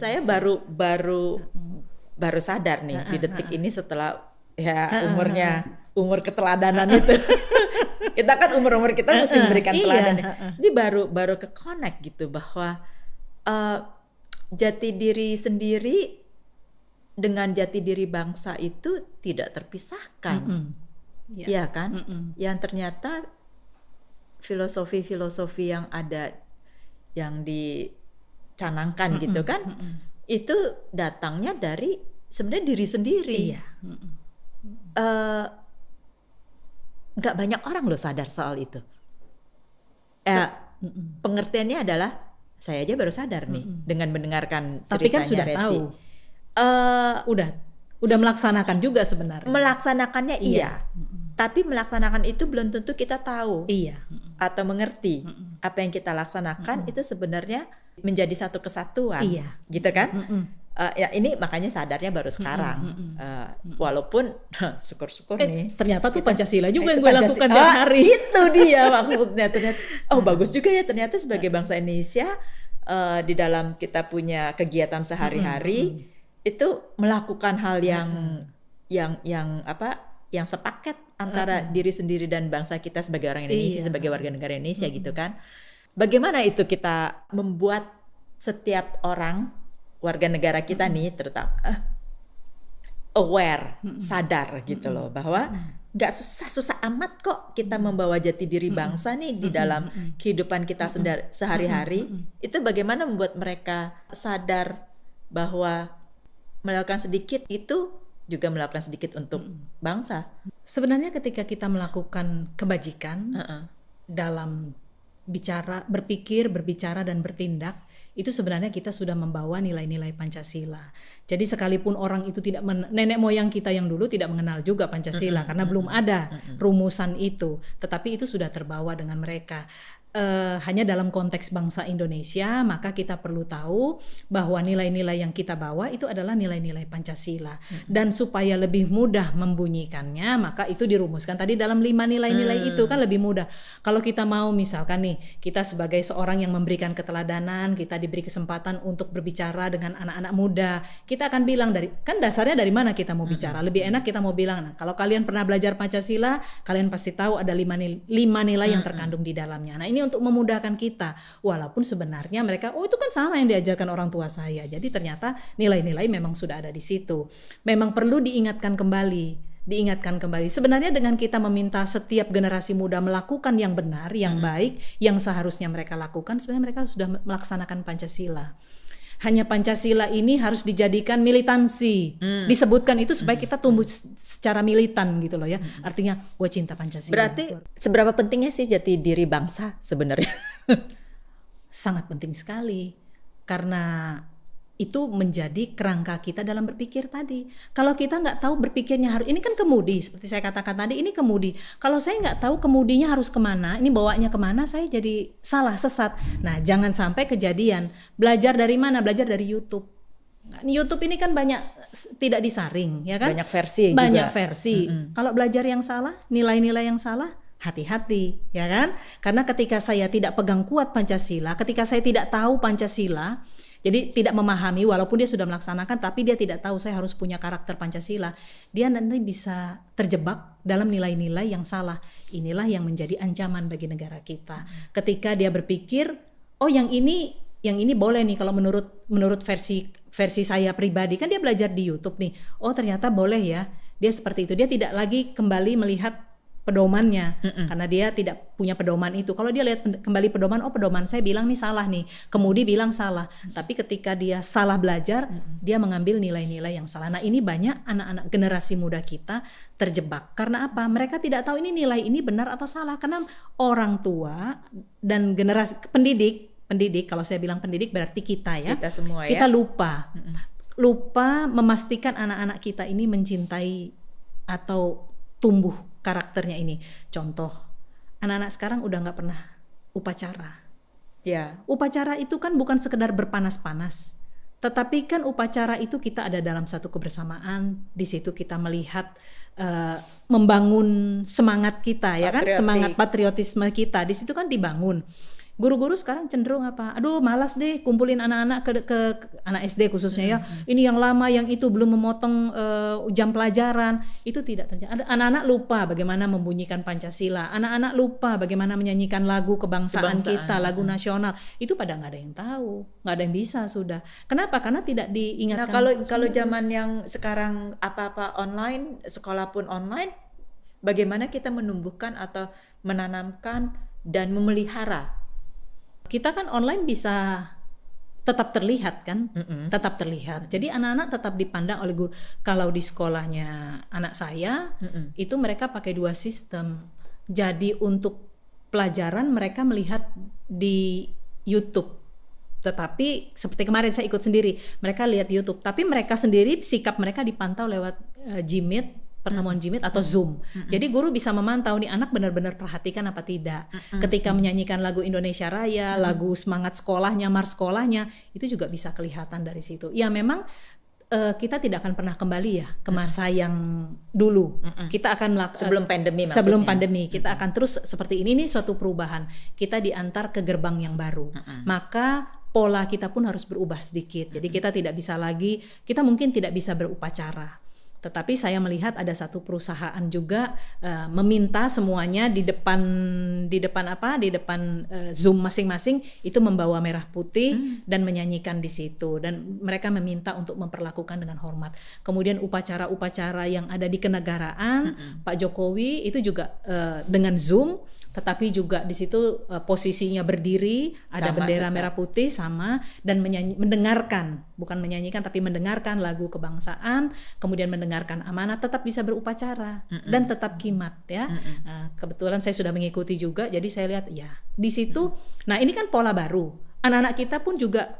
Saya baru sadar nih di detik ini setelah umur keteladanan itu. Kita kan umur kita mesti memberikan teladan. Ini baru ke connect gitu bahwa jati diri sendiri dengan jati diri bangsa itu tidak terpisahkan. Iya kan? Yang ternyata filosofi yang ada yang dicanangkan gitu kan, itu datangnya dari sebenarnya diri sendiri. Nggak banyak orang loh sadar soal itu. Pengertiannya adalah saya aja baru sadar nih dengan mendengarkan ceritanya. Tapi kan sudah Reti. tahu. Udah melaksanakan juga sebenarnya. Melaksanakannya iya. Tapi melaksanakan itu belum tentu kita tahu. Atau mengerti apa yang kita laksanakan itu sebenarnya menjadi satu kesatuan. Gitu kan? Ya ini makanya sadarnya baru sekarang. Walaupun syukur-syukur nih. Ternyata tuh Pancasila juga yang gue lakukan tiap hari. Itu dia maksudnya. Ternyata, bagus juga ya ternyata sebagai bangsa Indonesia di dalam kita punya kegiatan sehari-hari itu melakukan hal yang sepaket antara diri sendiri dan bangsa kita sebagai orang Indonesia, sebagai warga negara Indonesia gitu kan. Bagaimana itu kita membuat setiap orang warga negara kita nih terutama aware, sadar gitu loh bahwa nggak susah-susah amat kok kita membawa jati diri bangsa nih di dalam kehidupan kita sehari-hari. Itu bagaimana membuat mereka sadar bahwa melakukan sedikit itu juga melakukan sedikit untuk bangsa. Sebenarnya ketika kita melakukan kebajikan dalam berpikir, berbicara dan bertindak, itu sebenarnya kita sudah membawa nilai-nilai Pancasila. Jadi sekalipun orang itu nenek moyang kita yang dulu tidak mengenal juga Pancasila karena belum ada rumusan itu, tetapi itu sudah terbawa dengan mereka. Hanya dalam konteks bangsa Indonesia, maka kita perlu tahu bahwa nilai-nilai yang kita bawa itu adalah nilai-nilai Pancasila. Dan supaya lebih mudah membunyikannya, maka itu dirumuskan tadi dalam 5 nilai-nilai itu kan lebih mudah. Kalau kita mau misalkan nih, kita sebagai seorang yang memberikan keteladanan, kita diberi kesempatan untuk berbicara dengan anak-anak muda, kita akan bilang kan dasarnya dari mana kita mau bicara. Lebih enak kita mau bilang, kalau kalian pernah belajar Pancasila, kalian pasti tahu ada 5 nilai yang terkandung di dalamnya. Nah, ini untuk memudahkan kita, walaupun sebenarnya mereka itu kan sama yang diajarkan orang tua saya. Jadi ternyata nilai-nilai memang sudah ada di situ. Memang perlu diingatkan kembali. Sebenarnya dengan kita meminta setiap generasi muda melakukan yang benar, yang baik, yang seharusnya mereka lakukan, sebenarnya mereka sudah melaksanakan Pancasila. Hanya Pancasila ini harus dijadikan militansi. Disebutkan itu supaya kita tumbuh secara militan gitu loh ya. Artinya gue cinta Pancasila. Berarti seberapa pentingnya sih jati diri bangsa sebenarnya? Sangat penting sekali. Karena itu menjadi kerangka kita dalam berpikir tadi. Kalau kita nggak tahu berpikirnya harus, ini kan kemudi, seperti saya katakan tadi, ini kemudi. Kalau saya nggak tahu kemudinya harus kemana, ini bawanya kemana, saya jadi salah, sesat. Nah, jangan sampai kejadian. Belajar dari mana? Belajar dari YouTube. YouTube ini kan banyak tidak disaring, ya kan? Banyak versi. Kalau belajar yang salah, nilai-nilai yang salah, hati-hati, ya kan? Karena ketika saya tidak pegang kuat Pancasila, ketika saya tidak tahu Pancasila, jadi tidak memahami, walaupun dia sudah melaksanakan, tapi dia tidak tahu saya harus punya karakter Pancasila. Dia nanti bisa terjebak dalam nilai-nilai yang salah. Inilah yang menjadi ancaman bagi negara kita. Ketika dia berpikir, yang ini boleh nih kalau menurut versi saya pribadi, kan dia belajar di YouTube nih. Ternyata boleh ya. Dia seperti itu. Dia tidak lagi kembali melihat pedomannya karena dia tidak punya pedoman itu. Kalau dia lihat kembali pedoman, pedoman saya bilang nih salah nih, kemudi bilang salah. Tapi ketika dia salah belajar, dia mengambil nilai-nilai yang salah. Nah, ini banyak anak-anak generasi muda kita terjebak. Karena apa? Mereka tidak tahu ini nilai ini benar atau salah, karena orang tua dan generasi pendidik, kalau saya bilang pendidik berarti kita ya. Kita semua kita lupa memastikan anak-anak kita ini mencintai atau tumbuh karakternya ini. Contoh, anak-anak sekarang udah nggak pernah upacara. Ya. Upacara itu kan bukan sekedar berpanas-panas, tetapi kan upacara itu kita ada dalam satu kebersamaan. Di situ kita melihat membangun semangat kita, ya kan, semangat patriotisme kita. Di situ kan dibangun. Guru-guru sekarang cenderung apa? Aduh, malas deh kumpulin anak-anak ke anak SD khususnya ya. Ini yang lama, yang itu belum memotong jam pelajaran. Itu tidak terjadi. Anak-anak lupa bagaimana membunyikan Pancasila. Anak-anak lupa bagaimana menyanyikan lagu kebangsaan kita, lagu nasional. Itu pada nggak ada yang tahu, nggak ada yang bisa sudah. Kenapa? Karena tidak diingatkan. Nah, kalau zaman yang sekarang apa-apa online, sekolah pun online, bagaimana kita menumbuhkan atau menanamkan dan memelihara? Kita kan online bisa tetap terlihat kan, tetap terlihat. Jadi anak-anak tetap dipandang oleh guru. Kalau di sekolahnya anak saya, itu mereka pakai 2 sistem. Jadi untuk pelajaran mereka melihat di YouTube. Tetapi seperti kemarin saya ikut sendiri, mereka lihat YouTube. Tapi mereka sendiri, sikap mereka dipantau lewat Gmeet, pertemuan Gmeet atau Zoom. Jadi guru bisa memantau nih anak benar-benar perhatikan apa tidak. Ketika menyanyikan lagu Indonesia Raya, lagu semangat sekolahnya, mars sekolahnya, itu juga bisa kelihatan dari situ. Ya memang kita tidak akan pernah kembali ya ke masa yang dulu. Kita akan sebelum pandemi maksudnya. Sebelum pandemi kita akan terus seperti ini suatu perubahan. Kita diantar ke gerbang yang baru. Maka pola kita pun harus berubah sedikit. Jadi kita tidak bisa lagi, kita mungkin tidak bisa berupacara. Tetapi saya melihat ada satu perusahaan juga meminta semuanya di depan Zoom masing-masing itu membawa merah putih dan menyanyikan di situ, dan mereka meminta untuk memperlakukan dengan hormat. Kemudian upacara-upacara yang ada di kenegaraan, Pak Jokowi itu juga dengan Zoom, tetapi juga di situ posisinya berdiri, ada sama, bendera tetap merah putih sama, dan mendengarkan, bukan menyanyikan tapi mendengarkan lagu kebangsaan, kemudian mendengarkan amanat, tetap bisa berupacara dan tetap kimat ya. Kebetulan saya sudah mengikuti juga, jadi saya lihat ya di situ. Nah ini kan pola baru. Anak-anak kita pun juga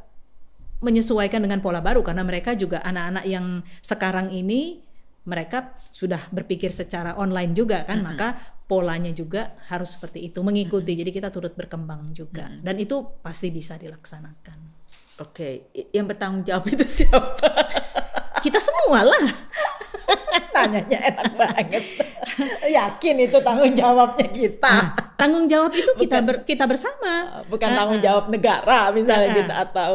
menyesuaikan dengan pola baru, karena mereka juga anak-anak yang sekarang ini mereka sudah berpikir secara online juga kan, maka polanya juga harus seperti itu, mengikuti. Jadi kita turut berkembang juga, dan itu pasti bisa dilaksanakan. Oke, yang bertanggung jawab itu siapa? Kita semua lah. Tanyanya enak banget. Yakin itu tanggung jawabnya kita. Tanggung jawab itu kita bersama. Bukan tanggung jawab negara misalnya gitu, atau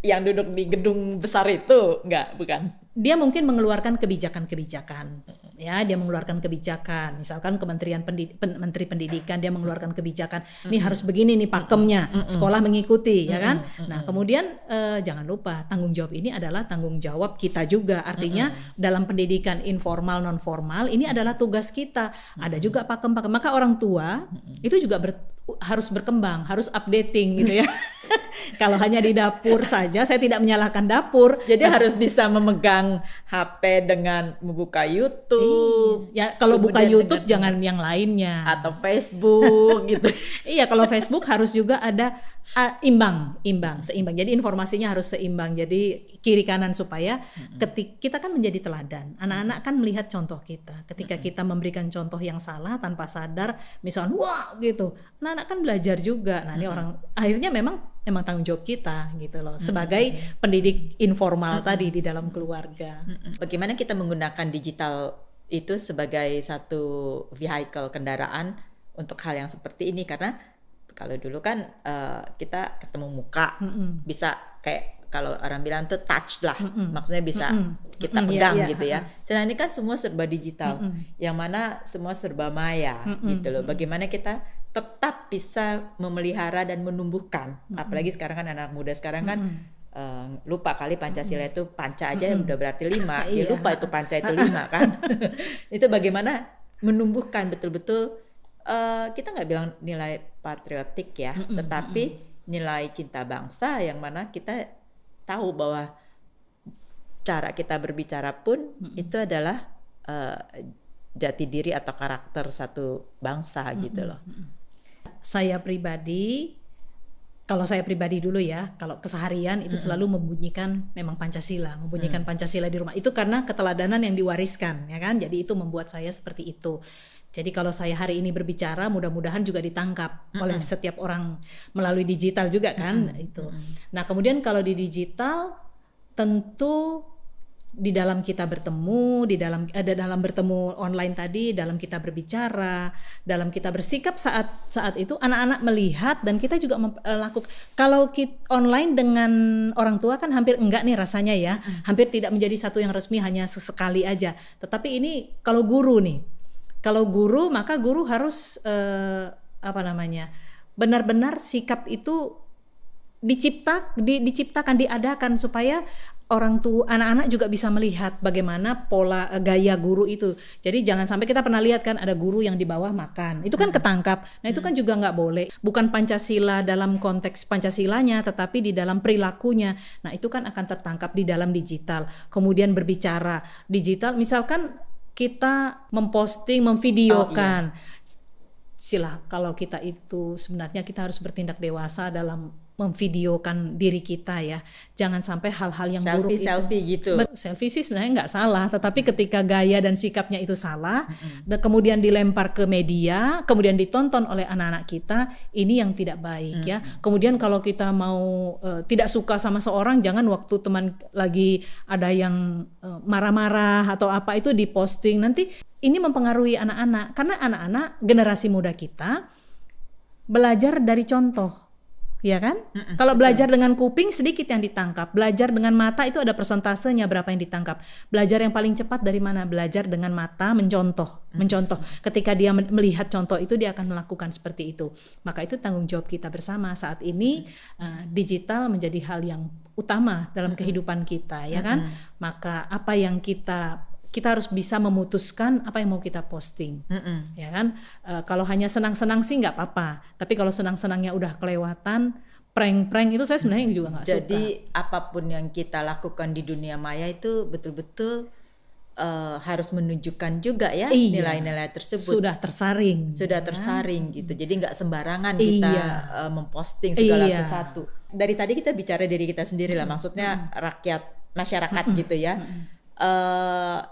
yang duduk di gedung besar itu, enggak, bukan. Dia mungkin mengeluarkan kebijakan-kebijakan. Ya, dia mengeluarkan kebijakan. Misalkan Kementerian Menteri Pendidikan, dia mengeluarkan kebijakan. Ini harus begini nih pakemnya. Sekolah mengikuti, ya kan? Nah, kemudian jangan lupa tanggung jawab ini adalah tanggung jawab kita juga. Artinya dalam pendidikan informal non formal ini adalah tugas kita. Ada juga pakem-pakem. Maka orang tua itu juga harus berkembang, harus updating gitu ya. Kalau hanya di dapur saja, saya tidak menyalahkan dapur. Jadi harus bisa memegang HP dengan membuka YouTube. Ya, kalau buka YouTube jangan yang lainnya. Atau Facebook gitu. Iya, kalau Facebook harus juga ada seimbang. Jadi informasinya harus seimbang. Jadi kiri kanan, supaya kita kan menjadi teladan. Anak-anak kan melihat contoh kita. Ketika kita memberikan contoh yang salah tanpa sadar, misalnya wah gitu, anak-anak kan belajar juga. Nah, ini orang akhirnya memang tanggung jawab kita gitu loh, sebagai pendidik informal tadi di dalam keluarga. Bagaimana kita menggunakan digital itu sebagai satu vehicle kendaraan untuk hal yang seperti ini, karena kalau dulu kan kita ketemu muka, bisa kayak kalau orang bilang tuh touch lah, maksudnya bisa kita pegang gitu ya. Sedangkan ini kan semua serba digital, yang mana semua serba maya gitu loh. Bagaimana kita tetap bisa memelihara dan menumbuhkan, apalagi sekarang kan anak muda sekarang kan lupa kali Pancasila itu panca aja udah berarti 5, dia lupa itu panca itu 5 kan. Itu bagaimana menumbuhkan betul-betul, kita nggak bilang nilai patriotik ya, tetapi nilai cinta bangsa, yang mana kita tahu bahwa cara kita berbicara pun itu adalah jati diri atau karakter satu bangsa gitu loh. Kalau saya pribadi dulu ya, kalau keseharian itu selalu membunyikan Pancasila di rumah. Itu karena keteladanan yang diwariskan, ya kan? Jadi itu membuat saya seperti itu. Jadi kalau saya hari ini berbicara, mudah-mudahan juga ditangkap oleh setiap orang melalui digital juga kan itu. Nah, kemudian kalau di digital tentu di dalam kita bertemu, dalam bertemu online tadi, dalam kita berbicara, dalam kita bersikap saat itu anak-anak melihat dan kita juga melakukan. Kalau kita online dengan orang tua kan hampir enggak nih rasanya ya, hampir tidak menjadi satu yang resmi, hanya sesekali aja. Tetapi ini kalau guru maka guru harus benar-benar sikap itu diciptakan, diadakan supaya orang tua, anak-anak juga bisa melihat bagaimana pola gaya guru itu. Jadi jangan sampai kita pernah lihat kan ada guru yang di bawah makan, itu kan ketangkap. Nah itu kan juga nggak boleh. Bukan Pancasila dalam konteks Pancasilanya, tetapi di dalam perilakunya. Nah itu kan akan tertangkap di dalam digital. Kemudian berbicara digital, misalkan kita memposting, memvideokan. Kalau kita itu sebenarnya kita harus bertindak dewasa dalam memvideokan diri kita ya. Jangan sampai hal-hal yang buruk itu. Selfie gitu. Selfie sih sebenarnya nggak salah, tetapi ketika gaya dan sikapnya itu salah, dan kemudian dilempar ke media, kemudian ditonton oleh anak-anak kita, ini yang tidak baik ya. Kemudian kalau kita mau tidak suka sama seorang, jangan waktu teman lagi ada yang marah-marah atau apa itu diposting. Nanti ini mempengaruhi anak-anak, karena anak-anak generasi muda kita belajar dari contoh. Ya kan? Kalau belajar dengan kuping sedikit yang ditangkap, belajar dengan mata itu ada persentasenya berapa yang ditangkap. Belajar yang paling cepat dari mana? Belajar dengan mata, mencontoh. Ketika dia melihat contoh itu, dia akan melakukan seperti itu. Maka itu tanggung jawab kita bersama saat ini. Digital menjadi hal yang utama dalam kehidupan kita, ya kan? Maka apa yang kita harus bisa memutuskan apa yang mau kita posting, ya kan? Kalau hanya senang-senang sih nggak apa-apa, tapi kalau senang-senangnya udah kelewatan, prank-prank itu saya sebenarnya juga nggak suka. Jadi apapun yang kita lakukan di dunia maya itu betul-betul harus menunjukkan juga ya nilai-nilai tersebut. Sudah tersaring gitu. Jadi nggak sembarangan kita memposting segala sesuatu. Dari tadi kita bicara diri kita sendiri lah, maksudnya masyarakat gitu ya.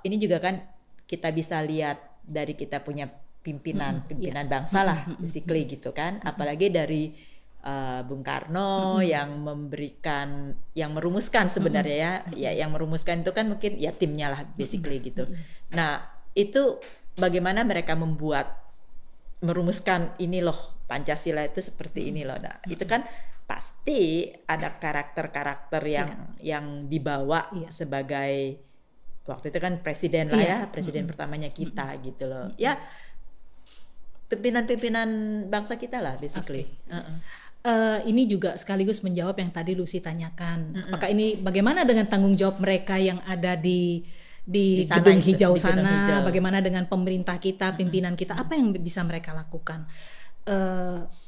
Ini juga kan kita bisa lihat dari kita punya pimpinan bangsa lah, basically gitu kan. Apalagi dari Bung Karno yang merumuskan sebenarnya ya, yang merumuskan itu kan mungkin ya timnya lah basically gitu. Nah itu bagaimana mereka merumuskan ini loh, Pancasila itu seperti ini loh. Nah itu kan pasti ada karakter-karakter yang dibawa sebagai, waktu itu kan presiden lah ya, presiden pertamanya kita gitu loh. Ya pimpinan bangsa kita lah basically. Ini juga sekaligus menjawab yang tadi Lucy tanyakan. Apakah ini bagaimana dengan tanggung jawab mereka yang ada di gedung hijau sana? Bagaimana dengan pemerintah kita, pimpinan kita? Apa yang bisa mereka lakukan?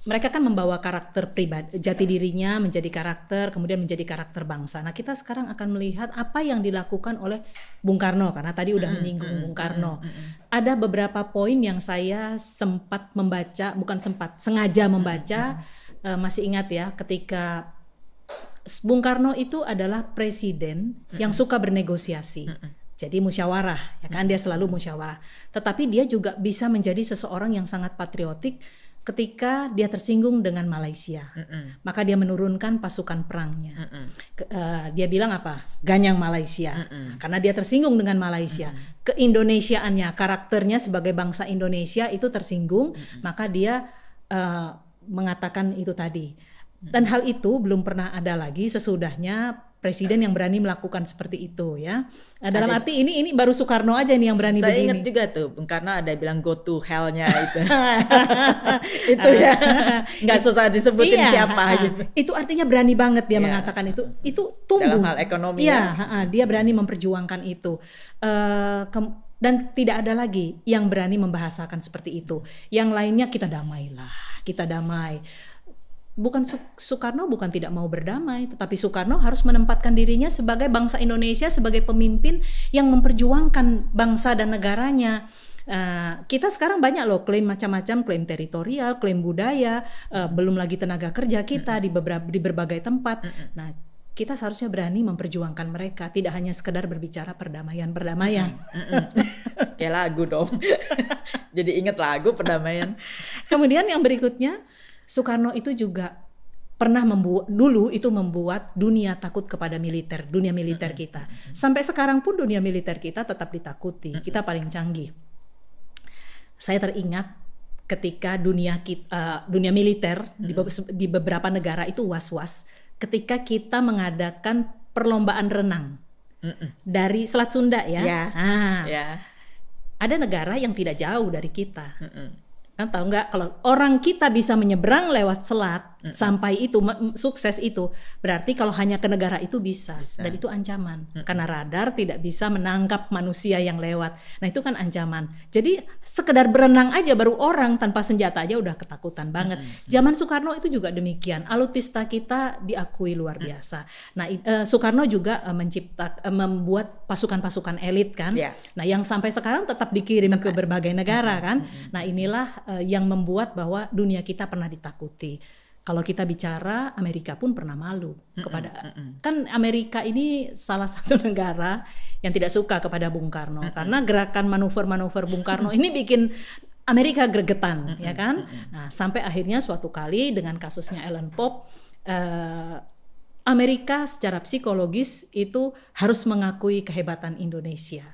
Mereka kan membawa karakter pribadi, jati dirinya menjadi karakter, kemudian menjadi karakter bangsa. Nah kita sekarang akan melihat apa yang dilakukan oleh Bung Karno, karena tadi udah menyinggung Bung Karno. Ada beberapa poin yang saya sempat membaca, sengaja membaca. Masih ingat ya, ketika Bung Karno itu adalah presiden yang suka bernegosiasi. Jadi musyawarah, ya kan, dia selalu musyawarah. Tetapi dia juga bisa menjadi seseorang yang sangat patriotik ketika dia tersinggung dengan Malaysia. Maka dia menurunkan pasukan perangnya. Dia bilang apa? Ganyang Malaysia. Karena dia tersinggung dengan Malaysia. Keindonesiaannya, karakternya sebagai bangsa Indonesia itu tersinggung, maka dia mengatakan itu tadi. Dan hal itu belum pernah ada lagi sesudahnya presiden yang berani melakukan seperti itu ya. Dalam arti ini baru Soekarno aja nih yang berani begini. Saya ingat juga tuh Bung Karno ada bilang go to hell-nya itu. Itu ya. Nggak susah disebutin siapa gitu. Itu artinya berani banget dia mengatakan itu. Itu tumbuh. Dalam hal ekonomi dia berani memperjuangkan itu. Dan tidak ada lagi yang berani membahasakan seperti itu. Yang lainnya kita damai. Bukan Soekarno bukan tidak mau berdamai, tetapi Soekarno harus menempatkan dirinya sebagai bangsa Indonesia, sebagai pemimpin yang memperjuangkan bangsa dan negaranya. Kita sekarang banyak loh klaim macam-macam, klaim teritorial, klaim budaya, belum lagi tenaga kerja kita di berbagai tempat. Nah, kita seharusnya berani memperjuangkan mereka, tidak hanya sekedar berbicara perdamaian. Kayak lagu dong. Jadi ingat lagu perdamaian. Kemudian yang berikutnya, Soekarno itu juga pernah membuat dunia takut kepada militer, dunia militer kita. Sampai sekarang pun dunia militer kita tetap ditakuti. Kita paling canggih. Saya teringat ketika dunia militer di beberapa negara itu was-was ketika kita mengadakan perlombaan renang dari Selat Sunda ya. Ada negara yang tidak jauh dari kita. Kan tahu nggak, kalau orang kita bisa menyeberang lewat selat sampai itu sukses, itu berarti kalau hanya ke negara itu bisa. Dan itu ancaman karena radar tidak bisa menangkap manusia yang lewat. Nah itu kan ancaman. Jadi sekedar berenang aja baru orang tanpa senjata aja udah ketakutan banget. Zaman Soekarno itu juga demikian. Alutista kita diakui luar biasa. Nah Soekarno juga membuat pasukan-pasukan elit kan. Nah yang sampai sekarang tetap dikirim ke berbagai negara kan. Nah inilah yang membuat bahwa dunia kita pernah ditakuti. Kalau kita bicara, Amerika pun pernah malu kepada kan Amerika ini salah satu negara yang tidak suka kepada Bung Karno karena gerakan manuver-manuver Bung Karno ini bikin Amerika gregetan, ya kan? Nah, sampai akhirnya suatu kali dengan kasusnya Ellen Pop, Amerika secara psikologis itu harus mengakui kehebatan Indonesia.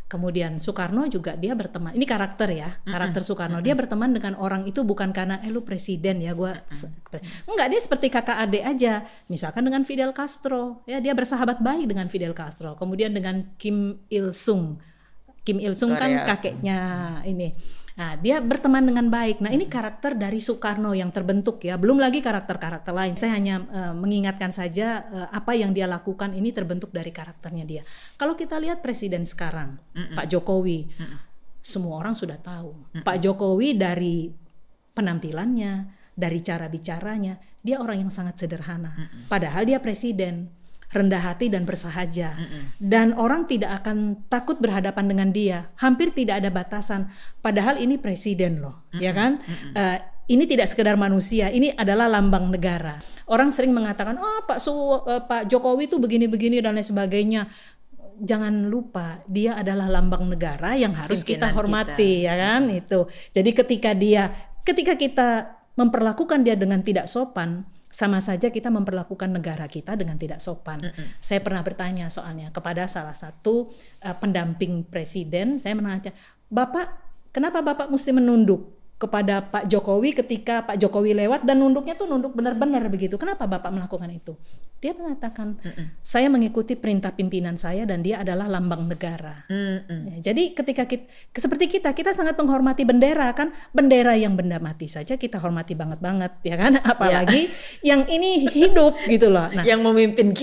Kemudian Soekarno juga dia berteman, ini karakter ya, karakter Soekarno, dia berteman dengan orang itu bukan karena lu presiden ya, enggak, dia seperti kakak adik aja. Misalkan dengan Fidel Castro, ya dia bersahabat baik dengan Fidel Castro. Kemudian dengan Kim Il Sung kan kakeknya ini. Nah, dia berteman dengan baik. Nah, ini karakter dari Soekarno yang terbentuk ya. Belum lagi karakter-karakter lain. Saya hanya mengingatkan saja apa yang dia lakukan ini terbentuk dari karakternya dia. Kalau kita lihat presiden sekarang, Pak Jokowi, semua orang sudah tahu. Pak Jokowi dari penampilannya, dari cara bicaranya, dia orang yang sangat sederhana. Padahal dia presiden, rendah hati dan bersahaja, dan orang tidak akan takut berhadapan dengan dia, hampir tidak ada batasan. Padahal ini presiden loh, ya kan? Ini tidak sekedar manusia, ini adalah lambang negara. Orang sering mengatakan, Pak Jokowi itu begini-begini dan lain sebagainya. Jangan lupa dia adalah lambang negara yang harus kita hormati, ya kan? Itu. Jadi ketika kita memperlakukan dia dengan tidak sopan, sama saja kita memperlakukan negara kita dengan tidak sopan. Saya pernah bertanya soalnya kepada salah satu pendamping presiden, saya menanya, Bapak, kenapa Bapak mesti menunduk kepada Pak Jokowi ketika Pak Jokowi lewat dan nunduknya tuh nunduk benar-benar begitu? Kenapa Bapak melakukan itu? Dia mengatakan, saya mengikuti perintah pimpinan saya dan dia adalah lambang negara. Ya, jadi ketika seperti kita sangat menghormati bendera kan, bendera yang benda mati saja kita hormati banget ya kan, apalagi yang ini hidup gitu loh. Nah, yang memimpin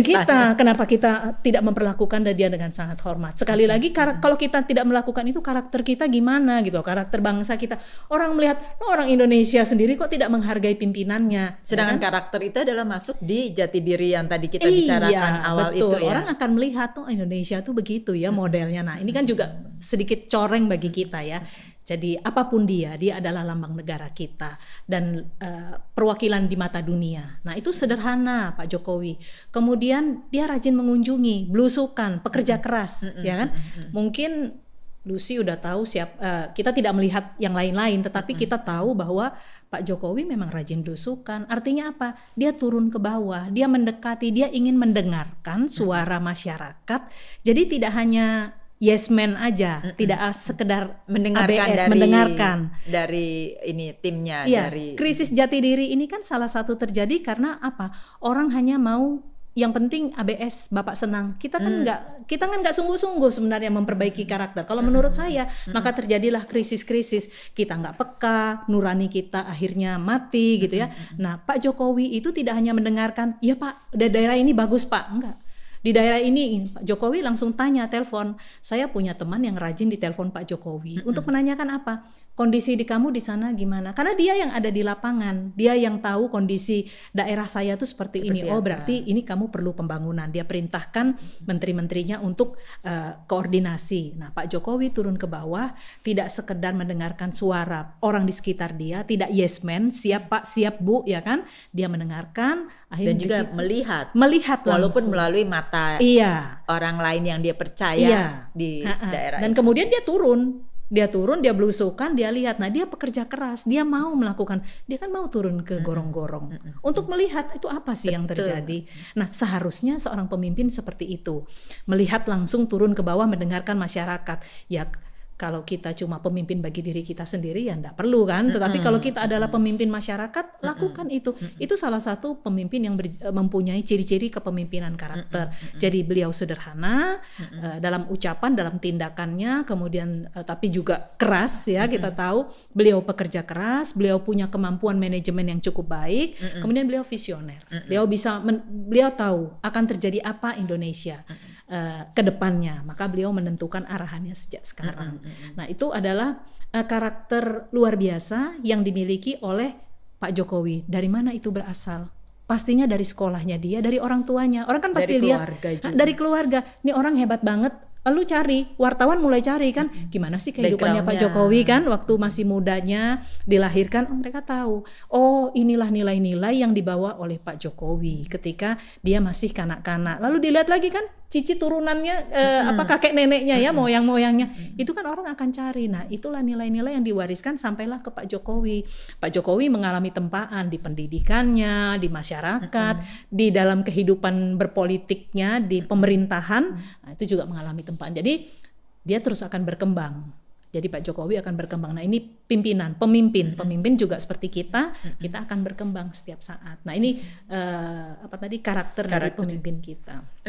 kita, kenapa kita tidak memperlakukan dia dengan sangat hormat? Sekali lagi kalau kita tidak melakukan itu, karakter kita gimana gitu loh, karakter bangsa kita. Orang melihat orang Indonesia sendiri kok tidak menghargai pimpinannya. Sedangkan ya kan? Karakter itu adalah masuk di jati diri yang tadi kita bicarakan awal betul. itu ya. Orang akan melihat Indonesia tuh begitu ya modelnya. Nah, ini kan juga sedikit coreng bagi kita ya. Jadi apapun dia adalah lambang negara kita dan perwakilan di mata dunia. Nah, itu sederhana Pak Jokowi. Kemudian dia rajin mengunjungi, belusukan, pekerja keras, ya kan? Mungkin Lucy udah tahu kita tidak melihat yang lain-lain, tetapi kita tahu bahwa Pak Jokowi memang rajin belusukan. Artinya apa? Dia turun ke bawah, dia mendekati, dia ingin mendengarkan suara masyarakat. Jadi tidak hanya yes man aja, tidak sekedar mendengarkan dari ini timnya. Ya, dari krisis jati diri ini kan salah satu terjadi karena apa? Orang hanya mau yang penting ABS, Bapak senang. Kita kan nggak sungguh-sungguh sebenarnya memperbaiki karakter. Kalau menurut saya, maka terjadilah krisis-krisis. Kita nggak peka, nurani kita akhirnya mati gitu ya. Nah, Pak Jokowi itu tidak hanya mendengarkan, ya Pak, daerah ini bagus Pak, enggak. Di daerah ini Pak Jokowi langsung telepon. Saya punya teman yang rajin ditelepon Pak Jokowi untuk menanyakan apa? Kondisi di kamu di sana gimana? Karena dia yang ada di lapangan, dia yang tahu kondisi daerah saya tuh seperti ini. Oh, berarti ini kamu perlu pembangunan. Dia perintahkan menteri-menterinya untuk koordinasi. Nah, Pak Jokowi turun ke bawah, tidak sekedar mendengarkan suara orang di sekitar dia, tidak yes man, siap Pak, siap Bu, ya kan? Dia mendengarkan, dan juga melihat walaupun langsung melalui mata orang lain yang dia percaya di daerah dan itu. Kemudian dia turun Dia turun, dia belusukan, dia lihat. Nah, dia pekerja keras, dia mau melakukan, dia kan mau turun ke gorong-gorong untuk melihat itu apa sih yang terjadi. Nah, seharusnya seorang pemimpin seperti itu, melihat langsung turun ke bawah, mendengarkan masyarakat. Ya, kalau kita cuma pemimpin bagi diri kita sendiri ya enggak perlu kan. Tetapi kalau kita adalah pemimpin masyarakat, lakukan itu. Itu salah satu pemimpin yang mempunyai ciri-ciri kepemimpinan karakter. Jadi beliau sederhana dalam ucapan, dalam tindakannya, kemudian tapi juga keras ya, kita tahu beliau pekerja keras, beliau punya kemampuan manajemen yang cukup baik, kemudian beliau visioner. Beliau tahu akan terjadi apa Indonesia ke depannya, maka beliau menentukan arahannya sejak sekarang. Nah, itu adalah karakter luar biasa yang dimiliki oleh Pak Jokowi. Dari mana itu berasal? Pastinya dari sekolahnya dia, dari orang tuanya. Orang kan pasti lihat dari keluarga. Ini orang hebat banget. Lalu cari, wartawan mulai cari kan, gimana sih kehidupannya Pak Jokowi kan waktu masih mudanya dilahirkan. Mereka tahu, oh inilah nilai-nilai yang dibawa oleh Pak Jokowi ketika dia masih kanak-kanak. Lalu dilihat lagi kan cici turunannya kakek neneknya ya, moyang-moyangnya. Itu kan orang akan cari. Nah, itulah nilai-nilai yang diwariskan sampailah ke Pak Jokowi. Pak Jokowi mengalami tempaan di pendidikannya, di masyarakat, di dalam kehidupan berpolitiknya, di pemerintahan. Nah, itu juga mengalami tempaan. Jadi dia terus akan berkembang. Jadi Pak Jokowi akan berkembang. Nah, ini pemimpin juga seperti kita akan berkembang setiap saat. Nah, ini karakter dari pemimpin kita.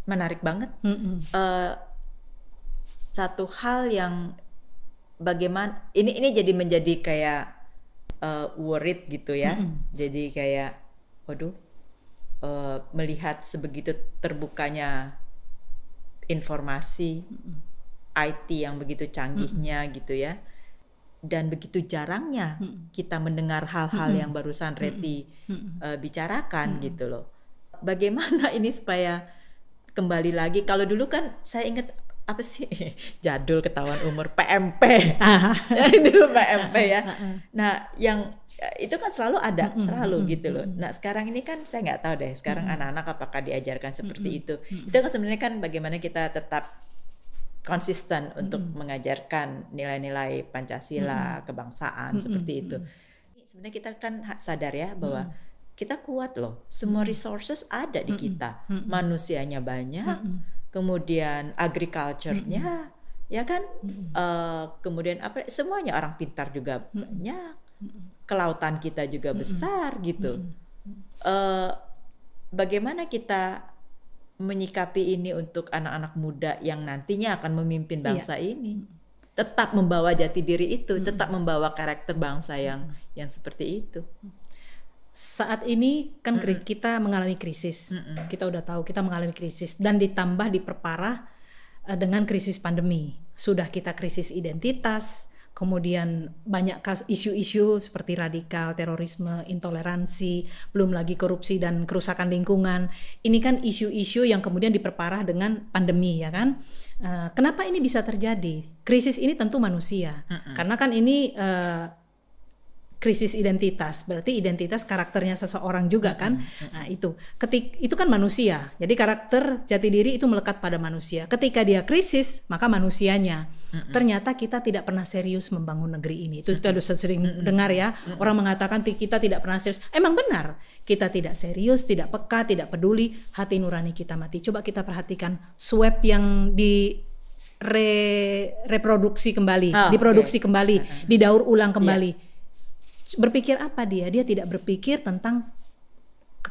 Menarik banget. Satu hal yang bagaimana ini jadi menjadi kayak worried gitu ya. Jadi kayak waduh, melihat sebegitu terbukanya informasi IT yang begitu canggihnya gitu ya, dan begitu jarangnya kita mendengar hal-hal yang barusan Reti bicarakan gitu loh. Bagaimana ini supaya kembali lagi, kalau dulu kan saya ingat apa sih jadul ketahuan umur PMP dulu PMP ya. Nah, yang itu kan selalu ada, selalu gitu loh. Nah, sekarang ini kan saya nggak tahu deh sekarang anak-anak apakah diajarkan seperti itu. Itu kan sebenarnya kan bagaimana kita tetap konsisten untuk mengajarkan nilai-nilai Pancasila, kebangsaan seperti itu. Sebenarnya kita kan sadar ya bahwa kita kuat loh, semua resources ada di kita, manusianya banyak, kemudian agriculture-nya ya kan, kemudian apa semuanya, orang pintar juga banyak, kelautan kita juga besar gitu. Bagaimana kita menyikapi ini untuk anak-anak muda yang nantinya akan memimpin bangsa ini, tetap membawa jati diri itu, tetap membawa karakter bangsa yang seperti itu. Saat ini kan kita mengalami krisis. Kita udah tahu kita mengalami krisis, dan ditambah diperparah dengan krisis pandemi. Sudah kita krisis identitas, kemudian banyak isu-isu seperti radikal, terorisme, intoleransi, belum lagi korupsi dan kerusakan lingkungan. Ini kan isu-isu yang kemudian diperparah dengan pandemi ya kan. Kenapa ini bisa terjadi? Krisis ini tentu manusia, karena kan ini krisis identitas, berarti identitas karakternya seseorang juga kan. Nah, itu kan manusia. Jadi karakter jati diri itu melekat pada manusia. Ketika dia krisis, maka manusianya. Ternyata kita tidak pernah serius membangun negeri ini. Itu kita sudah sering dengar ya. Orang mengatakan kita tidak pernah serius. Emang benar. Kita tidak serius, tidak peka, tidak peduli, hati nurani kita mati. Coba kita perhatikan swab yang reproduksi kembali, diproduksi kembali, didaur ulang kembali. Berpikir apa dia? Dia tidak berpikir tentang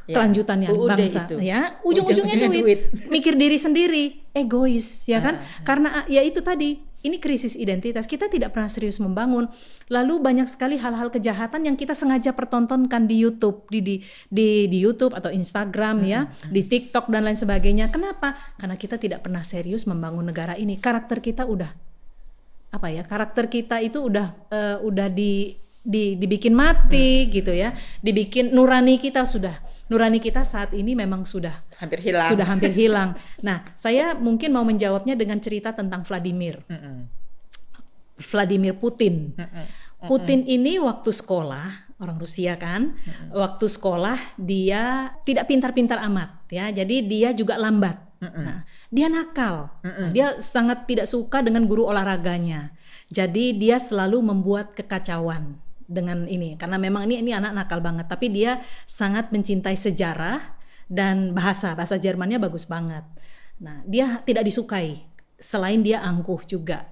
kelanjutannya bangsa itu. Ya, ujung-ujungnya duit. Mikir diri sendiri, egois ya kan? Karena ya itu tadi, ini krisis identitas. Kita tidak pernah serius membangun. Lalu banyak sekali hal-hal kejahatan yang kita sengaja pertontonkan di YouTube, di YouTube atau Instagram ya, di TikTok dan lain sebagainya. Kenapa? Karena kita tidak pernah serius membangun negara ini. Karakter kita karakter kita itu udah dibikin mati gitu ya, dibikin nurani kita saat ini memang sudah hampir hilang. Nah, saya mungkin mau menjawabnya dengan cerita tentang Vladimir Putin. Putin ini waktu sekolah, orang Rusia kan, waktu sekolah dia tidak pintar-pintar amat ya, jadi dia juga lambat Nah, dia nakal. Nah, dia sangat tidak suka dengan guru olahraganya. Jadi dia selalu membuat kekacauan dengan ini, karena memang ini anak nakal banget, tapi dia sangat mencintai sejarah dan bahasa Jermannya bagus banget. Nah, dia tidak disukai selain dia angkuh juga.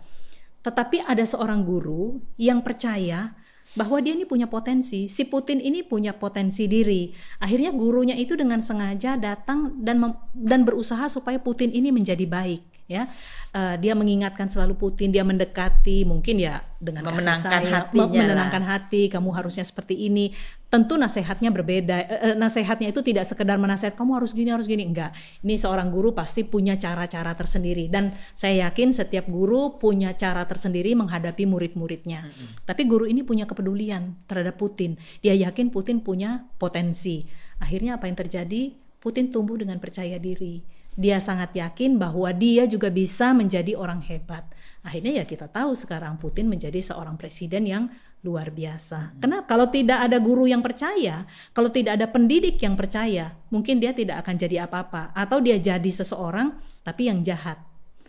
Tetapi ada seorang guru yang percaya bahwa dia ini punya potensi, si Putin ini punya potensi diri. Akhirnya gurunya itu dengan sengaja datang dan berusaha supaya Putin ini menjadi baik, ya. Dia mengingatkan selalu Putin, dia mendekati, mungkin ya dengan kasih sayang, menenangkan hati, kamu harusnya seperti ini. Tentu nasihatnya berbeda. Nasihatnya itu tidak sekedar menasihat kamu harus gini, enggak. Ini seorang guru pasti punya cara-cara tersendiri, dan saya yakin setiap guru punya cara tersendiri menghadapi murid-muridnya. Tapi guru ini punya kepedulian terhadap Putin. Dia yakin Putin punya potensi. Akhirnya apa yang terjadi? Putin tumbuh dengan percaya diri. Dia sangat yakin bahwa dia juga bisa menjadi orang hebat. Akhirnya ya kita tahu sekarang Putin menjadi seorang presiden yang luar biasa. Kenapa? Kalau tidak ada guru yang percaya, kalau tidak ada pendidik yang percaya, mungkin dia tidak akan jadi apa-apa. Atau dia jadi seseorang tapi yang jahat.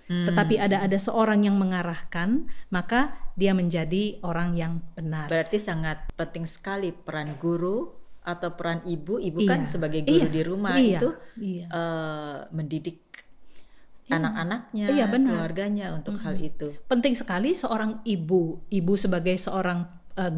Tetapi ada seorang yang mengarahkan, maka dia menjadi orang yang benar. Berarti sangat penting sekali peran guru atau peran ibu kan sebagai guru di rumah itu mendidik anak-anaknya, keluarganya untuk hal itu. Penting sekali seorang ibu sebagai seorang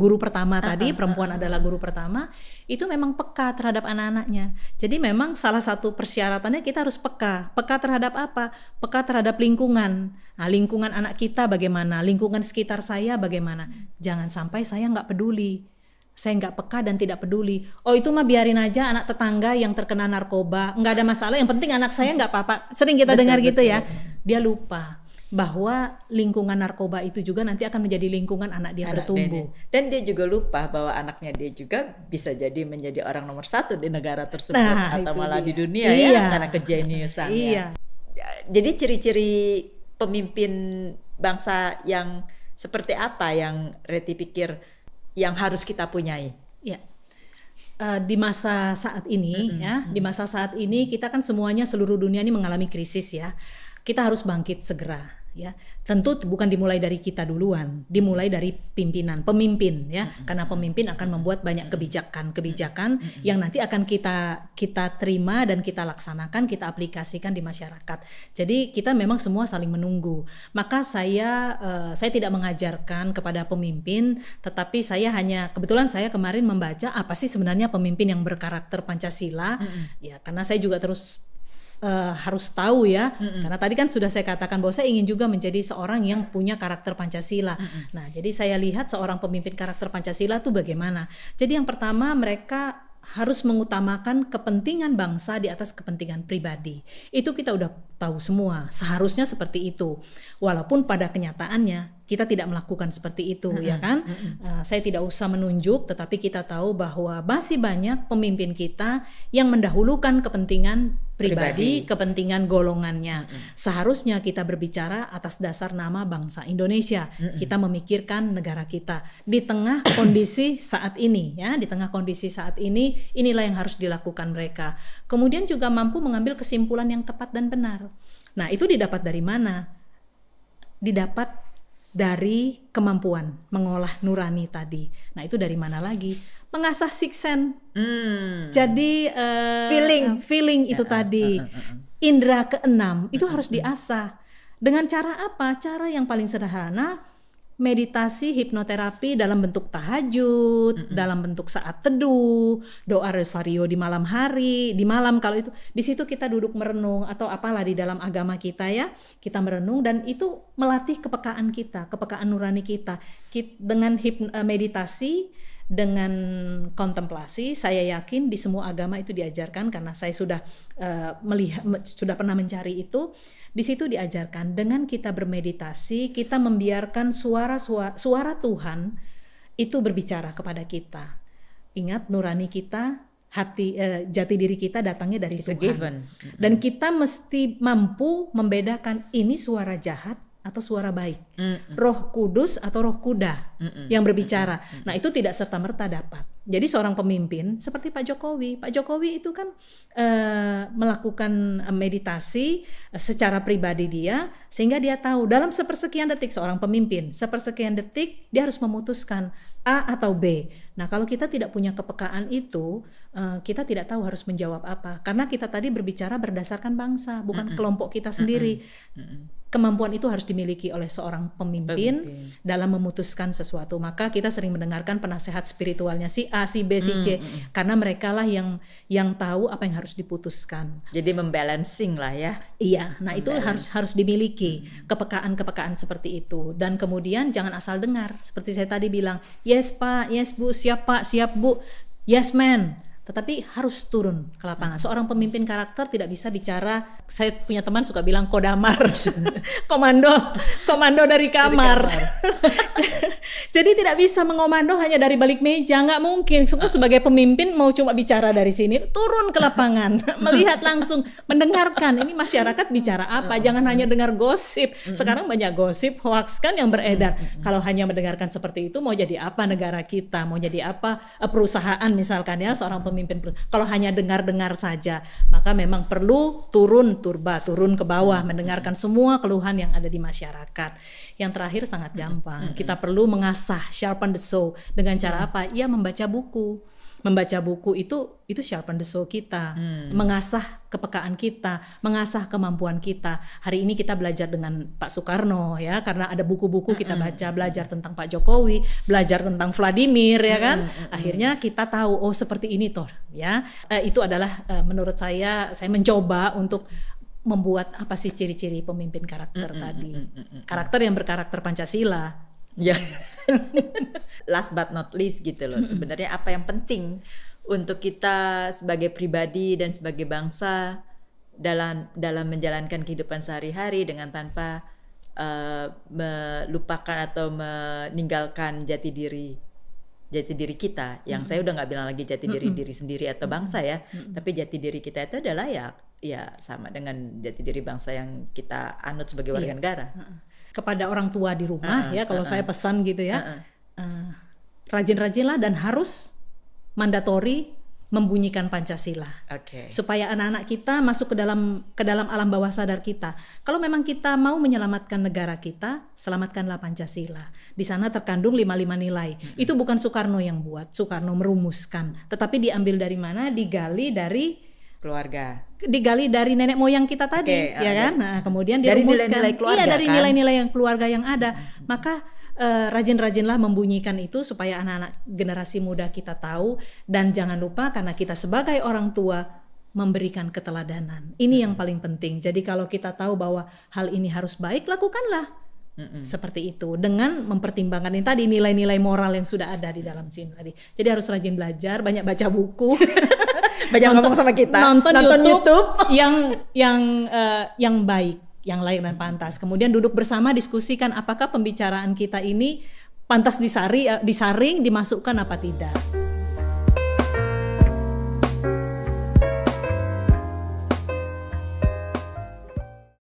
guru pertama tadi, perempuan adalah guru pertama, itu memang peka terhadap anak-anaknya. Jadi memang salah satu persyaratannya kita harus peka terhadap apa? Peka terhadap lingkungan. Nah, lingkungan anak kita bagaimana? Lingkungan sekitar saya bagaimana? Jangan sampai saya nggak peduli. Saya nggak peka dan tidak peduli. Oh itu mah biarin aja anak tetangga yang terkena narkoba, nggak ada masalah. Yang penting anak saya nggak apa-apa. Sering kita dengar gitu ya. Dia lupa bahwa lingkungan narkoba itu juga nanti akan menjadi lingkungan anak dia bertumbuh. Dan dia juga lupa bahwa anaknya dia juga bisa jadi menjadi orang nomor 1 di negara tersebut, atau malah di dunia ya, karena kejeniusannya. Jadi ciri-ciri pemimpin bangsa yang seperti apa yang Reti pikir yang harus kita punyai? Ya, di masa saat ini di masa saat ini kita kan semuanya, seluruh dunia ini mengalami krisis ya. Kita harus bangkit segera ya. Tentu bukan dimulai dari kita duluan, dimulai dari pemimpin ya. Karena pemimpin akan membuat banyak kebijakan yang nanti akan kita terima dan kita laksanakan, kita aplikasikan di masyarakat. Jadi kita memang semua saling menunggu. Maka saya tidak mengajarkan kepada pemimpin, tetapi kebetulan saya kemarin membaca apa sih sebenarnya pemimpin yang berkarakter Pancasila. Ya, karena saya juga terus harus tahu ya, karena tadi kan sudah saya katakan bahwa saya ingin juga menjadi seorang yang punya karakter Pancasila. Nah, jadi saya lihat seorang pemimpin karakter Pancasila itu bagaimana. Jadi yang pertama, mereka harus mengutamakan kepentingan bangsa di atas kepentingan pribadi. Itu kita udah tahu semua, seharusnya seperti itu. Walaupun pada kenyataannya kita tidak melakukan seperti itu, ya kan? Saya tidak usah menunjuk, tetapi kita tahu bahwa masih banyak pemimpin kita yang mendahulukan kepentingan pribadi, kepentingan golongannya. Seharusnya kita berbicara atas dasar nama bangsa Indonesia. Kita memikirkan negara kita di tengah kondisi saat ini, ya, di tengah kondisi saat ini, inilah yang harus dilakukan mereka. Kemudian juga mampu mengambil kesimpulan yang tepat dan benar. Nah, itu didapat dari mana? Didapat dari kemampuan mengolah nurani tadi. Nah, itu dari mana lagi? Mengasah siksen. Jadi feeling itu tadi. Indra keenam itu harus diasah. Dengan cara apa? Cara yang paling sederhana, meditasi, hipnoterapi dalam bentuk tahajud, dalam bentuk saat teduh, doa rosario di malam hari, di malam kalau itu di situ kita duduk merenung atau apalah di dalam agama kita ya, kita merenung dan itu melatih kepekaan kita, kepekaan nurani kita. Dengan meditasi, dengan kontemplasi, saya yakin di semua agama itu diajarkan karena saya sudah sudah pernah mencari itu. Di situ diajarkan dengan kita bermeditasi, kita membiarkan suara Tuhan itu berbicara kepada kita. Ingat, nurani kita, jati diri kita datangnya dari Tuhan. Dan kita mesti mampu membedakan ini suara jahat atau suara baik, Roh Kudus atau Roh Kuda yang berbicara. Nah, itu tidak serta-merta dapat. Jadi seorang pemimpin seperti Pak Jokowi itu kan melakukan meditasi secara pribadi dia, sehingga dia tahu dalam sepersekian detik seorang pemimpin, sepersekian detik dia harus memutuskan A atau B. Nah kalau kita tidak punya kepekaan itu, kita tidak tahu harus menjawab apa, karena kita tadi berbicara berdasarkan bangsa, bukan kelompok kita sendiri. Kemampuan itu harus dimiliki oleh seorang pemimpin dalam memutuskan sesuatu. Maka kita sering mendengarkan penasehat spiritualnya si A, si B, si C, karena mereka lah yang tahu apa yang harus diputuskan. Jadi membalancing lah ya. Iya, nah itu harus dimiliki kepekaan seperti itu. Dan kemudian jangan asal dengar. Seperti saya tadi bilang, yes Pak, yes Bu, siap Pak, siap Bu, yes man. Tetapi harus turun ke lapangan. Seorang pemimpin karakter tidak bisa bicara, saya punya teman suka bilang kodamar, komando dari kamar. Jadi tidak bisa mengomando hanya dari balik meja, nggak mungkin. Sebagai pemimpin mau cuma bicara dari sini, turun ke lapangan, melihat langsung, mendengarkan ini masyarakat bicara apa, jangan hanya dengar gosip. Sekarang banyak gosip, hoax kan yang beredar. Kalau hanya mendengarkan seperti itu, mau jadi apa negara kita, mau jadi apa perusahaan misalkan ya, seorang pemimpin. Kalau hanya dengar-dengar saja, maka memang perlu turun ke bawah, mendengarkan semua keluhan yang ada di masyarakat. Yang terakhir sangat gampang, kita perlu mengasah, sharpen the soul. Dengan cara apa? Ya membaca buku. Membaca buku itu sharpen the soul kita, mengasah kepekaan kita, mengasah kemampuan kita. Hari ini kita belajar dengan Pak Soekarno ya, karena ada buku-buku kita baca, belajar tentang Pak Jokowi, belajar tentang Vladimir ya kan. Akhirnya kita tahu oh seperti ini toh ya. Itu adalah menurut saya mencoba untuk membuat apa sih ciri-ciri pemimpin karakter tadi. Karakter yang berkarakter Pancasila. Ya. Last but not least gitu loh. Sebenarnya apa yang penting untuk kita sebagai pribadi dan sebagai bangsa dalam menjalankan kehidupan sehari-hari dengan tanpa melupakan atau meninggalkan jati diri kita. Yang saya udah nggak bilang lagi jati diri sendiri atau bangsa ya, tapi jati diri kita itu adalah ya sama dengan jati diri bangsa yang kita anut sebagai warga negara. Kepada orang tua di rumah ya, kalau saya pesan gitu ya, rajin-rajinlah dan harus mandatori membunyikan Pancasila, supaya anak-anak kita masuk ke dalam alam bawah sadar kita. Kalau memang kita mau menyelamatkan negara kita, selamatkanlah Pancasila. Di sana terkandung 55 nilai. Itu bukan Soekarno yang buat, Soekarno merumuskan, tetapi diambil dari mana? Digali dari keluarga, digali dari nenek moyang kita tadi, ya kan? Nah, kemudian dirumuskan dari nilai-nilai keluarga, dari nilai-nilai yang keluarga yang ada. Maka rajin-rajinlah membunyikan itu supaya anak-anak generasi muda kita tahu, dan jangan lupa karena kita sebagai orang tua memberikan keteladanan. Ini yang paling penting. Jadi kalau kita tahu bahwa hal ini harus baik, lakukanlah. Seperti itu dengan mempertimbangkan ini tadi nilai-nilai moral yang sudah ada di dalam sini tadi. Jadi harus rajin belajar, banyak baca buku. Banyak ngomong sama kita, nonton YouTube yang baik, yang layak dan pantas. Kemudian duduk bersama diskusikan apakah pembicaraan kita ini pantas disaring, dimasukkan apa tidak.